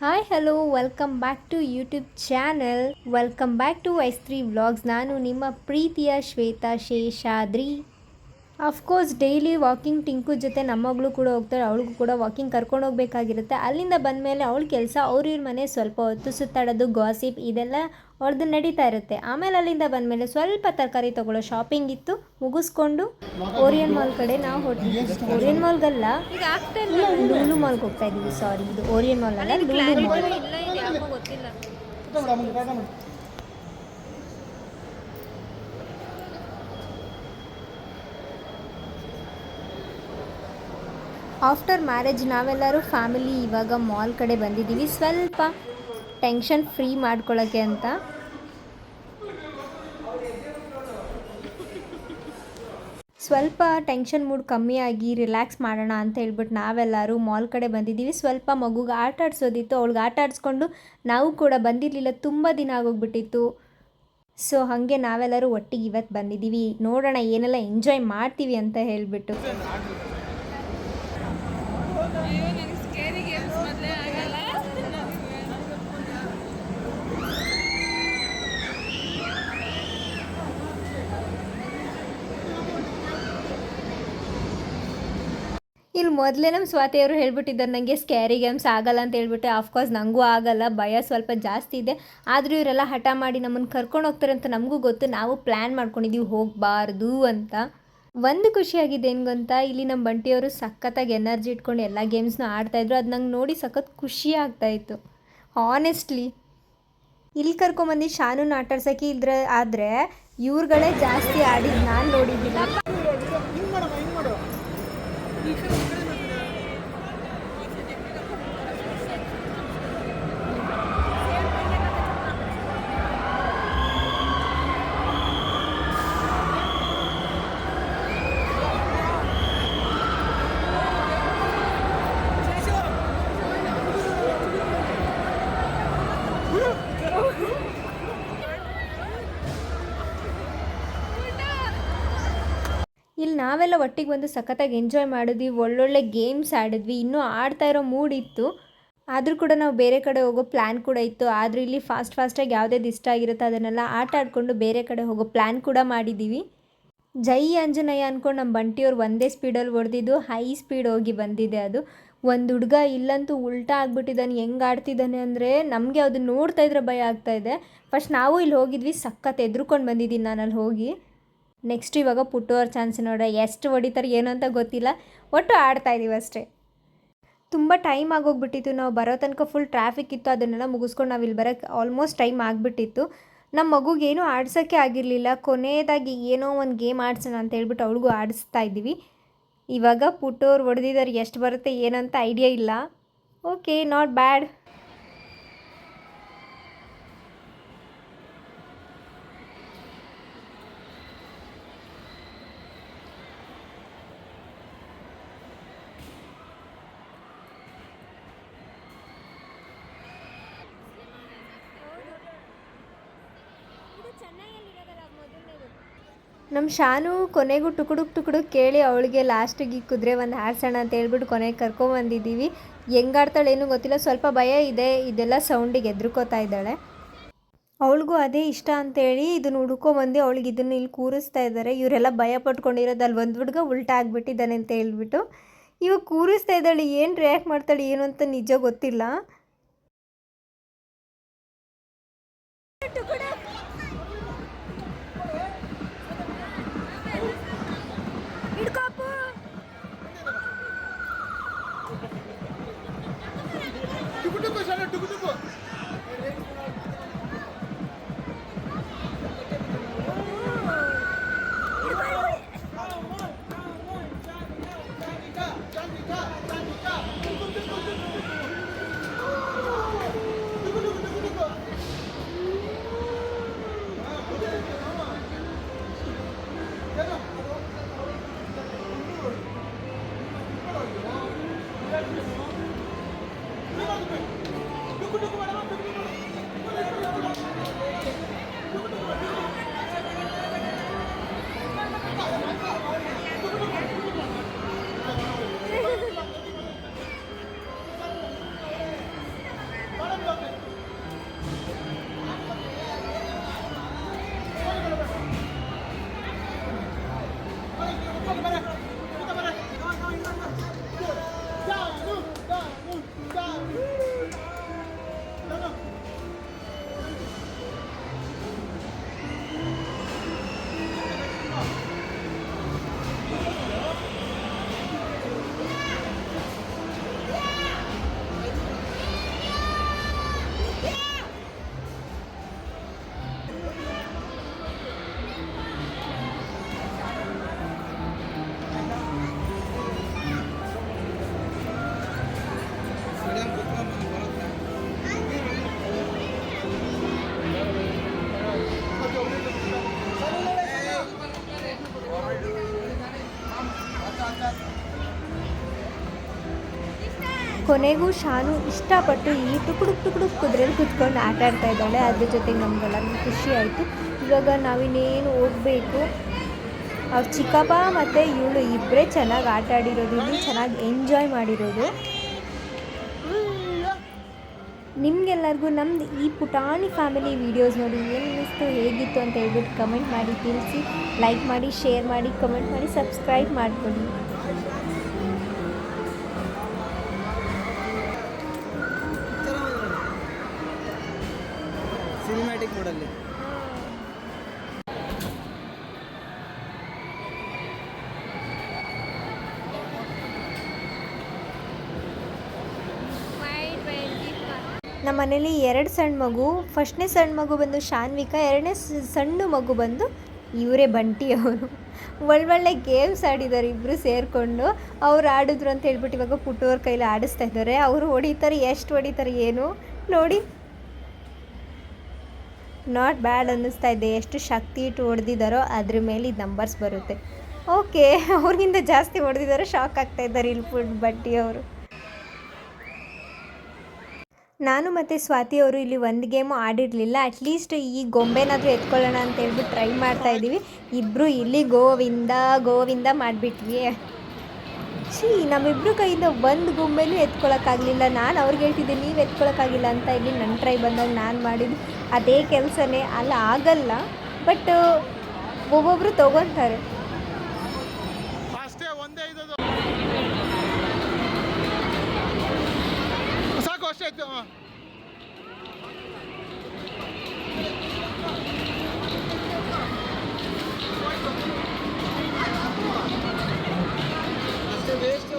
Hi hello welcome back to YouTube channel. Welcome back to S3 vlogs. ನಾನು ನಿಮ್ಮ ಪ್ರೀತಿಯ Shweta Seshadri. Of course daily walking Tinku ಜೊತೆ ನಮ್ಮ ಮಗಳು ಕೂಡ ಹೋಗ್ತಾಳೆ. ಅವಳಿಗೂ ಕೂಡ ವಾಕಿಂಗ್ ಕರ್ಕೊಂಡು ಹೋಗ್ಬೇಕಾಗಿರುತ್ತೆ. ಅಲ್ಲಿಂದ ಬಂದಮೇಲೆ ಅವಳ ಕೆಲಸ ಇವ್ರ ಮನೆ ಸ್ವಲ್ಪ ಹೊತ್ತು ಸುತ್ತಾಡೋದು, ಗಾಸಿಪ್ ಇದೆಲ್ಲ ಅವ್ರದ್ದು ನಡೀತಾ ಇರುತ್ತೆ. ಆಮೇಲೆ ಅಲ್ಲಿಂದ ಬಂದಮೇಲೆ ಸ್ವಲ್ಪ ತರಕಾರಿ ತೊಗೊಳ್ಳೋ ಶಾಪಿಂಗ್ ಇತ್ತು, ಮುಗಿಸ್ಕೊಂಡು ಓರಿಯನ್ ಮಾಲ್ ಕಡೆ ನಾವು ಹೊರಟಿದ್ವಿ. ಓರಿಯನ್ ಮಾಲ್ಗಲ್ಲ, ಲೂಲು ಮಾಲ್ಗೆ ಹೋಗ್ತಾ ಇದ್ದೀವಿ. ಸಾರಿ, ಇದು ಓರಿಯನ್ ಮಾಲ್ ಅಲ್ಲ, ಲೂಲು ಮಾಲ್. ಆಫ್ಟರ್ ಮ್ಯಾರೇಜ್ ನಾವೆಲ್ಲರೂ ಫ್ಯಾಮಿಲಿ ಇವಾಗ ಮಾಲ್ ಕಡೆ ಬಂದಿದ್ದೀವಿ, ಸ್ವಲ್ಪ ಟೆನ್ಷನ್ ಫ್ರೀ ಮಾಡ್ಕೊಳ್ಳೋಕ್ಕೆ ಅಂತ. ಸ್ವಲ್ಪ ಟೆನ್ಷನ್ ಮೂಡ್ ಕಮ್ಮಿಯಾಗಿ ರಿಲ್ಯಾಕ್ಸ್ ಮಾಡೋಣ ಅಂತ ಹೇಳ್ಬಿಟ್ಟು ನಾವೆಲ್ಲರೂ ಮಾಲ್ ಕಡೆ ಬಂದಿದ್ದೀವಿ. ಸ್ವಲ್ಪ ಮಗುಗೆ ಆಟ ಆಡಿಸೋದಿತ್ತು, ಅವಳಿಗೆ ಆಟ ಆಡಿಸ್ಕೊಂಡು ನಾವು ಕೂಡ ಬಂದಿರಲಿಲ್ಲ, ತುಂಬ ದಿನ ಆಗೋಗ್ಬಿಟ್ಟಿತ್ತು. ಸೊ ಹಾಗೆ ನಾವೆಲ್ಲರೂ ಒಟ್ಟಿಗೆ ಇವತ್ತು ಬಂದಿದ್ದೀವಿ. ನೋಡೋಣ ಏನೆಲ್ಲ ಎಂಜಾಯ್ ಮಾಡ್ತೀವಿ ಅಂತ ಹೇಳಿಬಿಟ್ಟು. ಇಲ್ಲಿ ಮೊದಲೇ ನಮ್ಮ ಸ್ವಾತಿಯವರು ಹೇಳ್ಬಿಟ್ಟಿದ್ದಾರೆ ನನಗೆ ಸ್ಕ್ಯಾರಿ ಗೇಮ್ಸ್ ಆಗಲ್ಲ ಅಂತ ಹೇಳ್ಬಿಟ್ಟು. ಆಫ್ಕೋರ್ಸ್ ನನಗೂ ಆಗಲ್ಲ, ಭಯ ಸ್ವಲ್ಪ ಜಾಸ್ತಿ ಇದೆ. ಆದರೂ ಇವರೆಲ್ಲ ಹಠ ಮಾಡಿ ನಮ್ಮನ್ನು ಕರ್ಕೊಂಡು ಹೋಗ್ತಾರೆ ಅಂತ ನಮಗೂ ಗೊತ್ತು. ನಾವು ಪ್ಲ್ಯಾನ್ ಮಾಡ್ಕೊಂಡಿದ್ದೀವಿ ಹೋಗಬಾರ್ದು ಅಂತ. ಒಂದು ಖುಷಿಯಾಗಿದೆ ಏನು ಗೊತ್ತಾ, ಇಲ್ಲಿ ನಮ್ಮ ಬಂಟಿಯವರು ಸಖತ್ತಾಗಿ ಎನರ್ಜಿ ಇಟ್ಕೊಂಡು ಎಲ್ಲ ಗೇಮ್ಸ್ನೂ ಆಡ್ತಾಯಿದ್ರು. ಅದು ನಂಗೆ ನೋಡಿ ಸಖತ್ ಖುಷಿ ಆಗ್ತಾಯಿತ್ತು ಹಾನೆಸ್ಟ್ಲಿ. ಇಲ್ಲಿ ಕರ್ಕೊಂಬಂದು ಶಾನೂನ ಆಟಾಡ್ಸೋಕ್ಕೆ ಆದರೆ ಇವ್ರುಗಳೇ ಜಾಸ್ತಿ ಆಡಿದ್ದು ನಾನು ನೋಡಿದ್ದೀನಿ. ಇಲ್ಲಿ ನಾವೆಲ್ಲ ಒಟ್ಟಿಗೆ ಬಂದು ಸಖತ್ತಾಗಿ ಎಂಜಾಯ್ ಮಾಡಿದ್ವಿ, ಒಳ್ಳೊಳ್ಳೆ ಗೇಮ್ಸ್ ಆಡಿದ್ವಿ. ಇನ್ನೂ ಆಡ್ತಾ ಇರೋ ಮೂಡ್ ಇತ್ತು. ಆದರೂ ಕೂಡ ನಾವು ಬೇರೆ ಕಡೆ ಹೋಗೋ ಪ್ಲ್ಯಾನ್ ಕೂಡ ಇತ್ತು. ಆದರೂ ಇಲ್ಲಿ ಫಾಸ್ಟಾಗಿ ಯಾವುದೇದು ಇಷ್ಟ ಆಗಿರುತ್ತೋ ಅದನ್ನೆಲ್ಲ ಆಟ ಆಡಿಕೊಂಡು ಬೇರೆ ಕಡೆ ಹೋಗೋ ಪ್ಲ್ಯಾನ್ ಕೂಡ ಮಾಡಿದ್ದೀವಿ. ಜೈ ಆಂಜನೇಯ ಅಂದ್ಕೊಂಡು ನಮ್ಮ ಬಂಟಿಯವ್ರು ಒಂದೇ ಸ್ಪೀಡಲ್ಲಿ ಹೊಡೆದಿದ್ದು, ಹೈ ಸ್ಪೀಡ್ ಹೋಗಿ ಬಂದಿದೆ ಅದು. ಒಂದು ಹುಡುಗ ಇಲ್ಲಂತೂ ಉಲ್ಟಾ ಆಗಿಬಿಟ್ಟಿದ್ದಾನೆ, ಹೆಂಗೆ ಆಡ್ತಿದ್ದಾನೆ ಅಂದರೆ ನಮಗೆ ಅದನ್ನು ನೋಡ್ತಾ ಇದ್ರೆ ಭಯ ಆಗ್ತಾಯಿದೆ. ಫಸ್ಟ್ ನಾವು ಇಲ್ಲಿ ಹೋಗಿದ್ವಿ, ಸಖತ್ ಎದ್ರುಕೊಂಡು ಬಂದಿದ್ದೀನಿ ನಾನು ಅಲ್ಲಿ ಹೋಗಿ. ನೆಕ್ಸ್ಟ್ ಇವಾಗ ಪುಟ್ಟೋರ್ ಚಾನ್ಸ್ ನೋಡ, ಎಷ್ಟು ಹೊಡಿತಾರೆ ಏನು ಅಂತ ಗೊತ್ತಿಲ್ಲ, ಒಟ್ಟು ಆಡ್ತಾಯಿದ್ದೀವಿ ಅಷ್ಟೇ. ತುಂಬ ಟೈಮ್ ಆಗೋಗ್ಬಿಟ್ಟಿತ್ತು, ನಾವು ಬರೋ ತನಕ ಫುಲ್ ಟ್ರಾಫಿಕ್ ಇತ್ತು. ಅದನ್ನೆಲ್ಲ ಮುಗಿಸ್ಕೊಂಡು ನಾವು ಇಲ್ಲಿ ಬರೋಕ್ಕೆ ಆಲ್ಮೋಸ್ಟ್ ಟೈಮ್ ಆಗಿಬಿಟ್ಟಿತ್ತು. ನಮ್ಮ ಮಗುಗೇನು ಆಡ್ಸೋಕ್ಕೆ ಆಗಿರಲಿಲ್ಲ. ಕೊನೆಯದಾಗಿ ಏನೋ ಒಂದು ಗೇಮ್ ಆಡ್ಸೋಣ ಅಂತ ಹೇಳ್ಬಿಟ್ಟು ಅವಳಿಗೂ ಆಡಿಸ್ತಾ ಇದ್ದೀವಿ. ಇವಾಗ ಪುಟ್ಟೋರು ಹೊಡೆದಿದ್ದಾರೆ, ಎಷ್ಟು ಬರುತ್ತೆ ಏನಂತ ಐಡಿಯಾ ಇಲ್ಲ. Okay, not bad. ನಮ್ಮ ಶಾನು ಕೊನೆಗೂ ಟುಕುಡುಕ್ ಕೇಳಿ ಅವಳಿಗೆ ಲಾಸ್ಟಿಗೆ ಕುದುರೆ ಒಂದು ಆಡ್ಸೋಣ ಅಂತ ಹೇಳ್ಬಿಟ್ಟು ಕೊನೆಗೆ ಕರ್ಕೊಂಬಂದಿದ್ದೀವಿ. ಹೆಂಗಾಡ್ತಾಳೆ ಏನೂ ಗೊತ್ತಿಲ್ಲ, ಸ್ವಲ್ಪ ಭಯ ಇದೆ. ಇದೆಲ್ಲ ಸೌಂಡಿಗೆ ಎದ್ರುಕೋತಾ ಇದ್ದಾಳೆ. ಅವಳಿಗೂ ಅದೇ ಇಷ್ಟ ಅಂತೇಳಿ ಇದನ್ನು ಹುಡ್ಕೊಂಬಂದು ಅವಳಿಗೆ ಇದನ್ನು ಇಲ್ಲಿ ಕೂರಿಸ್ತಾ ಇದ್ದಾರೆ. ಇವರೆಲ್ಲ ಭಯ ಪಟ್ಕೊಂಡಿರೋದು ಅಲ್ಲಿ ಒಂದು ಹುಡುಗ ಉಲ್ಟಾ ಆಗಿಬಿಟ್ಟಿದ್ದಾನೆ ಅಂತ ಹೇಳ್ಬಿಟ್ಟು ಇವಾಗ ಕೂರಿಸ್ತಾ ಇದ್ದಾಳೆ. ಏನು ರಿಯಾಕ್ಟ್ ಮಾಡ್ತಾಳೆ ಏನು ಅಂತ ನಿಜ ಗೊತ್ತಿಲ್ಲ. ಕೊನೆಗೂ ಶಾನು ಇಷ್ಟಪಟ್ಟು ಈ ಟುಕುಡುಕ್ ಕುದುರೆಯಲ್ಲಿ ಕುತ್ಕೊಂಡು ಆಟ ಆಡ್ತಾ ಇದ್ದಾಳೆ. ಅದ್ರ ಜೊತೆಗೆ ನಮಗೆಲ್ಲರಿಗೂ ಖುಷಿ ಆಯಿತು. ಇವಾಗ ನಾವಿನ್ನೇನು ಹೋಗಬೇಕು. ಅವ್ರ ಚಿಕ್ಕಪ್ಪ ಮತ್ತು ಇವಳು ಇಬ್ಬರೇ ಚೆನ್ನಾಗಿ ಆಟ ಆಡಿರೋದು, ಇನ್ನೂ ಚೆನ್ನಾಗಿ ಎಂಜಾಯ್ ಮಾಡಿರೋದು. ನಿಮಗೆಲ್ಲರಿಗೂ ನಮ್ಮದು ಈ ಪುಟಾಣಿ ಫ್ಯಾಮಿಲಿ ವೀಡಿಯೋಸ್ ನೋಡಿ ಏನು ಅನ್ನಿಸ್ತು, ಹೇಗಿತ್ತು ಅಂತ ಹೇಳ್ಬಿಟ್ಟು ಕಮೆಂಟ್ ಮಾಡಿ ತಿಳಿಸಿ. ಲೈಕ್ ಮಾಡಿ, ಶೇರ್ ಮಾಡಿ, ಕಮೆಂಟ್ ಮಾಡಿ, ಸಬ್ಸ್ಕ್ರೈಬ್ ಮಾಡಿಕೊಡಿ. ಸಿನಿಮ್ಯಾಟಿಕ್ ಮೋಡಲ್ಲಿ ನಮ್ಮ ಮನೇಲಿ 2 ಸಣ್ಣ ಮಗು. ಫಸ್ಟ್ನೇ ಸಣ್ಣ ಮಗು ಬಂದು ಶಾನ್ವಿಕಾ, 2ನೇ ಸಣ್ಣ ಮಗು ಬಂದು ಇವರೇ ಬಂಟಿ ಅವರು. ಒಳ್ಳೊಳ್ಳೆ ಗೇಮ್ಸ್ ಆಡಿದ್ದಾರೆ ಇಬ್ಬರು ಸೇರಿಕೊಂಡು. ಅವ್ರು ಆಡಿದ್ರು ಅಂತ ಹೇಳ್ಬಿಟ್ಟು ಇವಾಗ ಪುಟ್ಟವ್ರ ಕೈಲಿ ಆಡಿಸ್ತಾ ಇದ್ದಾರೆ. ಅವರು ಹೊಡಿತಾರೆ, ಎಷ್ಟು ಹೊಡಿತಾರೆ ಏನು ನೋಡಿ. ನಾಟ್ ಬ್ಯಾಡ್ ಅನ್ನಿಸ್ತಾ ಇದೆ. ಎಷ್ಟು ಶಕ್ತಿ ಇಟ್ಟು ಹೊಡೆದಿದ್ದಾರೋ ಅದ್ರ ಮೇಲೆ ನಂಬರ್ಸ್ ಬರುತ್ತೆ. ಓಕೆ, ಅವ್ರಿಗಿಂತ ಜಾಸ್ತಿ ಹೊಡೆದಿದ್ದಾರೆ. ಶಾಕ್ ಆಗ್ತಾ ಇದ್ದಾರೆ ಇಲ್ಲಿ ಬಟ್ಟಿ ಅವರು. ನಾನು ಮತ್ತು ಸ್ವಾತಿ ಅವರು ಇಲ್ಲಿ ಒಂದು ಗೇಮು ಆಡಿರಲಿಲ್ಲ. ಅಟ್ಲೀಸ್ಟ್ ಈ ಗೊಂಬೆನಾದರೂ ಎತ್ಕೊಳ್ಳೋಣ ಅಂತ ಹೇಳ್ಬಿಟ್ಟು ಟ್ರೈ ಮಾಡ್ತಾಯಿದ್ದೀವಿ. ಇಬ್ಬರು ಇಲ್ಲಿ ಗೋವಿಂದ ಮಾಡಿಬಿಟ್ವಿ. ನಮ್ಮಿಬ್ಬರು ಕೈಯಿಂದ ಒಂದು ಗೊಂಬೆನೂ ಎತ್ಕೊಳ್ಳೋಕ್ಕಾಗಲಿಲ್ಲ. ನಾನು ಅವ್ರಿಗೆ ಹೇಳ್ತಿದ್ದೆ ನೀವು ಎತ್ಕೊಳ್ಳೋಕ್ಕಾಗಿಲ್ಲ ಅಂತ. ಇಲ್ಲಿ ನನ್ನ ಟ್ರೈ ಬಂದಾಗ ನಾನು ಮಾಡಿದ್ದು ಅದೇ ಕೆಲಸನೇ. ಅಲ್ಲ ಆಗಲ್ಲ, ಬಟ್ ಒಬ್ಬೊಬ್ಬರು ತೊಗೊತಾರೆ. ವೇಸ್ಟ್